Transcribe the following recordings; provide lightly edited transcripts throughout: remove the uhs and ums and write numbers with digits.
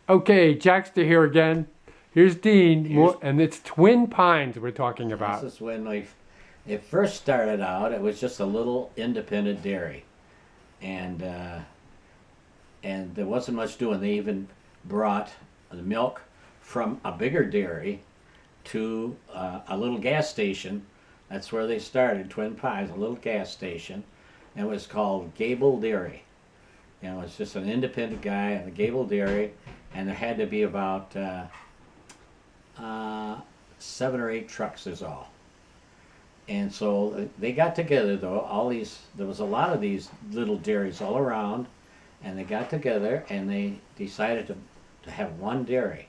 Okay, Jackster here again. Here's Dean, Here's and it's Twin Pines we're talking this about. is when it first started out. It was just a little independent dairy, and there wasn't much doing. They even brought the milk from a bigger dairy to a little gas station. That's where they started, Twin Pines, a little gas station. And it was called Gable Dairy. And it was just an independent guy at the Gable Dairy, and there had to be about 7 or 8 trucks is all. And so they got together though. There was a lot of these little dairies all around, and they got together and they decided to have one dairy,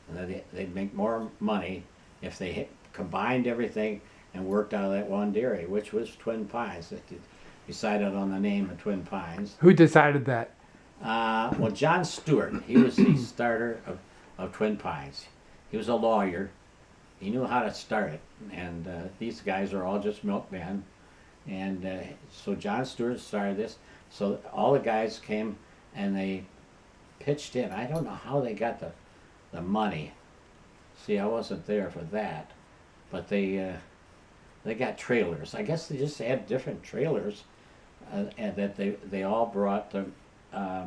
and they'd make more money if they combined everything and worked out of that one dairy, which was Twin Pines. They decided on the name of Twin Pines. Who decided that? Well, John Stewart, he was the starter of Twin Pines. He was a lawyer. He knew how to start it, and these guys are all just milkmen. And so John Stewart started this. So all the guys came and they pitched in. I don't know how they got the money. See, I wasn't there for that, but they got trailers. I guess they just had different trailers, and that they all brought the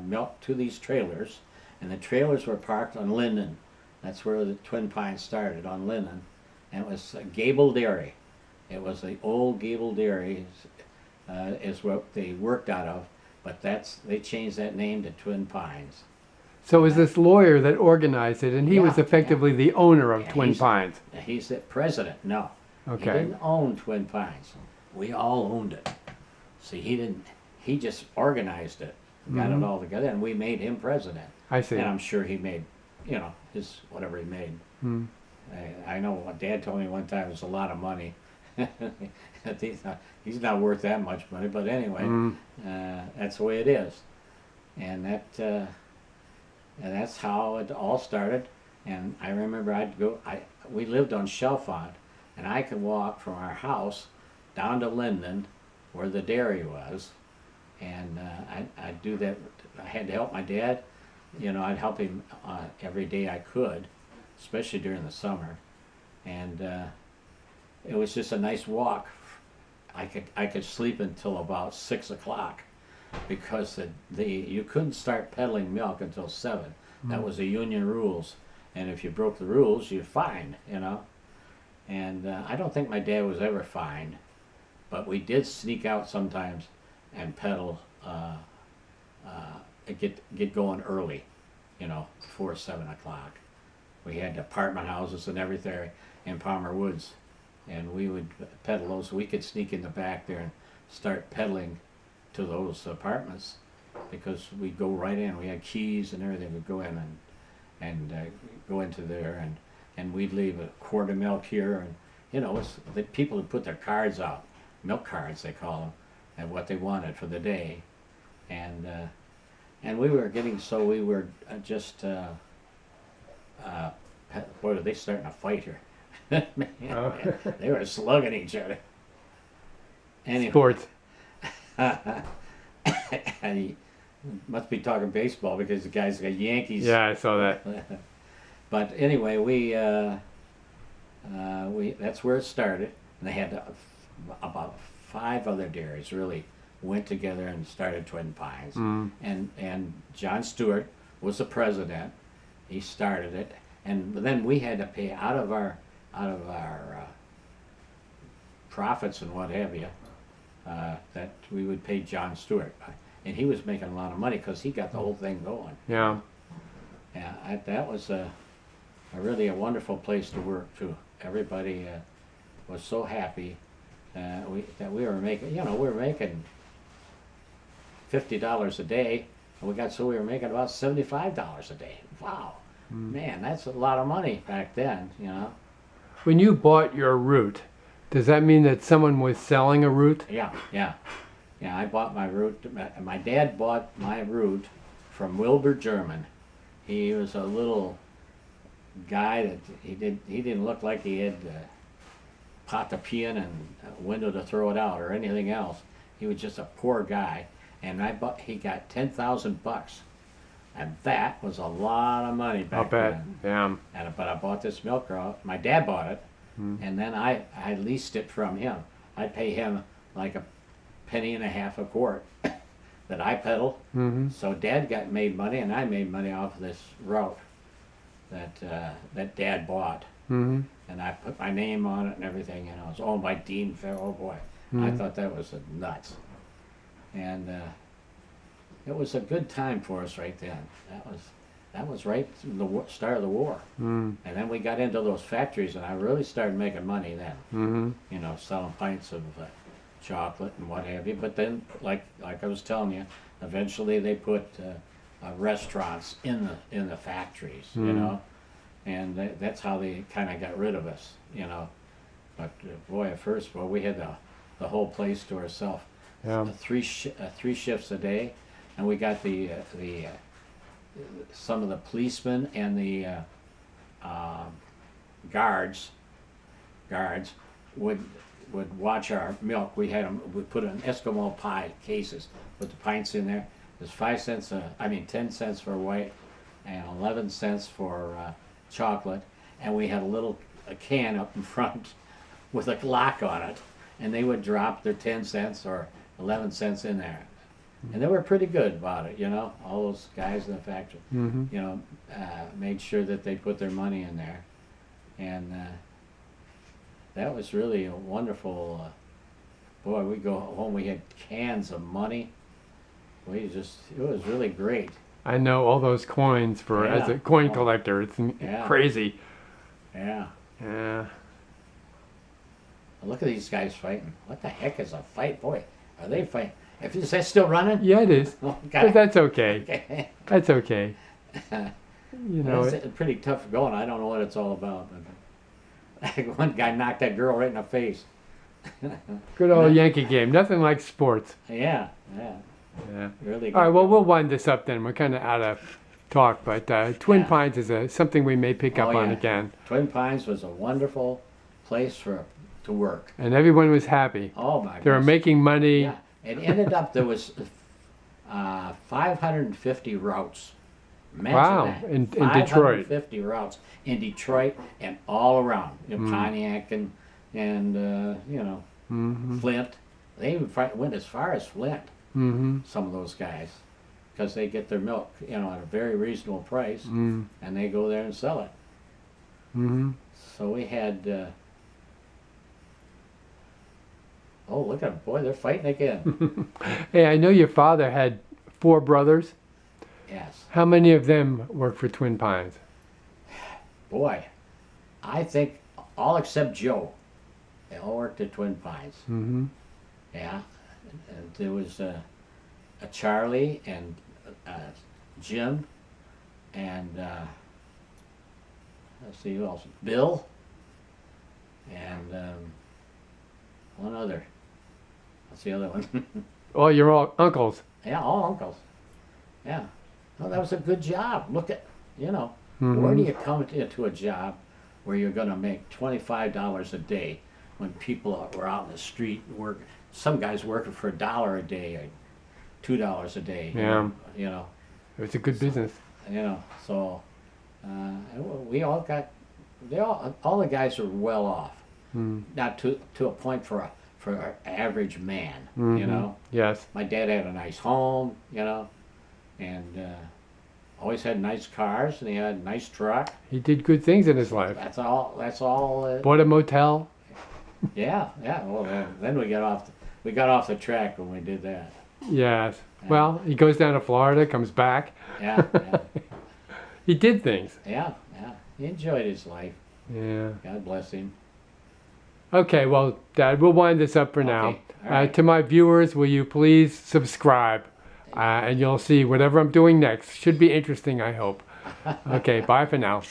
milk to these trailers, and the trailers were parked on Linden. That's where the Twin Pines started, on Linden, and it was Gable Dairy. It was the old Gable Dairy, is what they worked out of, but they changed that name to Twin Pines. So it was this lawyer that organized it, and he was Yeah, effectively the owner of yeah, Twin Pines. he's the president. No, he Okay. didn't own Twin Pines. We all owned it. See, he didn't. He just organized it, got it all together, and we made him president. I see. And I'm sure he made, his whatever he made. Hmm. I know what Dad told me one time it was a lot of money. He's not worth that much money, but anyway, that's the way it is, and that's how it all started. And I remember we lived on Chalfont, and I could walk from our house down to Linden, where the dairy was, and I'd do that. I had to help my dad. I'd help him every day I could, especially during the summer, and it was just a nice walk. I could sleep until about 6 o'clock, because you couldn't start peddling milk until 7. That was the union rules, and if you broke the rules, you're fined. And I don't think my dad was ever fined, but we did sneak out sometimes and peddle, get going early, before 7 o'clock. We had apartment houses and everything in Palmer Woods, and we would peddle those. We could sneak in the back there and start peddling to those apartments, because we'd go right in. We had keys and everything. We'd go in and go into there, and we'd leave a quart of milk here, and it's the people who put their cards out, milk cards they call them, and what they wanted for the day, and we were getting we were just boy, were they starting a fight here. Man, Oh. they were slugging each other. Anyway, Sports. and he must be talking baseball, because the guy's got Yankees. Yeah, I saw that. But anyway, we that's where it started, and they had about 5 other dairies really went together and started Twin Pines. And John Stewart was the president. He started it, and then we had to pay out of our profits and what have you, that we would pay John Stewart, and he was making a lot of money because he got the whole thing going. Yeah. Yeah, that was really a wonderful place to work too. Everybody was so happy that we were making. We were making $50 a day, and we were making about $75 a day. Wow, man, that's a lot of money back then. When you bought your route, does that mean that someone was selling a route? Yeah. I bought my route. My dad bought my route from Wilbur German. He was a little guy that he didn't look like he had pot to pee in and a window to throw it out or anything else. He was just a poor guy, and he got $10,000 And that was a lot of money I'll back bet. then. Yeah. But I bought this milk route. My dad bought it, Mm. and then I leased it from him. I pay him like a penny and a half a quart that I peddle. Mm-hmm. So Dad made money, and I made money off of this route that Dad bought. Mm-hmm. And I put my name on it and everything. And it was owned by Dean Fair. Oh boy, I Mhm. thought that was nuts. And it was a good time for us right then. That was right in the start of the war. Mm. And then we got into those factories, and I really started making money then. Mm-hmm. You know, selling pints of chocolate and what have you. But then, like I was telling you, eventually they put restaurants in the factories. You Mhm. know, and that's how they kind of got rid of us. You know, but boy, at first, well, we had the whole place to ourselves. Yeah. Three shifts a day, and we got the some of the policemen and the guards would watch our milk. We had them. We put in Eskimo pie cases, put the pints in there. There's 5 cents. 10 cents for white, and 11 cents for chocolate. And we had a can up in front with a lock on it, and they would drop their 10 cents or 11 cents in there. And they were pretty good about it, you know. All those guys in the factory, Mm-hmm. you know, made sure that they put their money in there, and that was really a wonderful. Boy, we go home. We had cans of money. It was really great. I know all those coins for as a Yeah. coin collector. It's Yeah. crazy. Yeah. Yeah. Look at these guys fighting. What the heck is a fight, boy? Are they fighting? Is that still running? Yeah, it is. Oh, But God. that's okay. Okay. That's okay. You know, It's pretty tough going. I don't know what it's all about. But one guy knocked that girl right in the face. good old Yankee game. Nothing like sports. Yeah. Yeah. Really good. All right. Well, we'll wind this up then. We're kind of out of talk, but Twin Yeah. Pines is something we may pick up Oh, on yeah. again. Twin Pines was a wonderful place to work. And everyone was happy. Oh my They were goodness. making money. Yeah. It ended up there was 550 routes. Imagine Wow, that. in Detroit. 550 routes in Detroit and all around. You know, Mm. Pontiac and you know, Mm-hmm. Flint. They even went as far as Flint. Mm-hmm. Some of those guys, because they get their milk, you know, at a very reasonable price, Mm. and they go there and sell it. Mm-hmm. So we had. Oh, look at them. Boy, they're fighting again. Hey, I know your father had 4 brothers. Yes. How many of them worked for Twin Pines? Boy, I think all except Joe. They all worked at Twin Pines. Mm-hmm. Yeah. And there was a Charlie and Jim and let's see who else. Bill and one other. What's the other one? Oh, you're all uncles. Yeah, all uncles. Yeah. Well, that was a good job. Look at, you know, Mhm. where do you come into a job where you're going to make $25 a day when people were out in the street work? Some guys working for $1 a day or $2 a day. Yeah. You know. It was a good business. You know. So we all got. All the guys are well off. Mm. Not to a point for an average man. You Mhm. know. Yes. My dad had a nice home, you know, and always had nice cars, and he had a nice truck. He did good things in his life. That's all. That's all. Bought a motel. Yeah. Well, then we got off the track when we did that. Yes. Yeah. Well, he goes down to Florida, comes back. Yeah. He did things. Yeah. He enjoyed his life. Yeah. God bless him. Okay, well, Dad, we'll wind this up for now. Okay, all right. To my viewers, will you please subscribe? And you'll see whatever I'm doing next. Should be interesting, I hope. Okay, bye for now.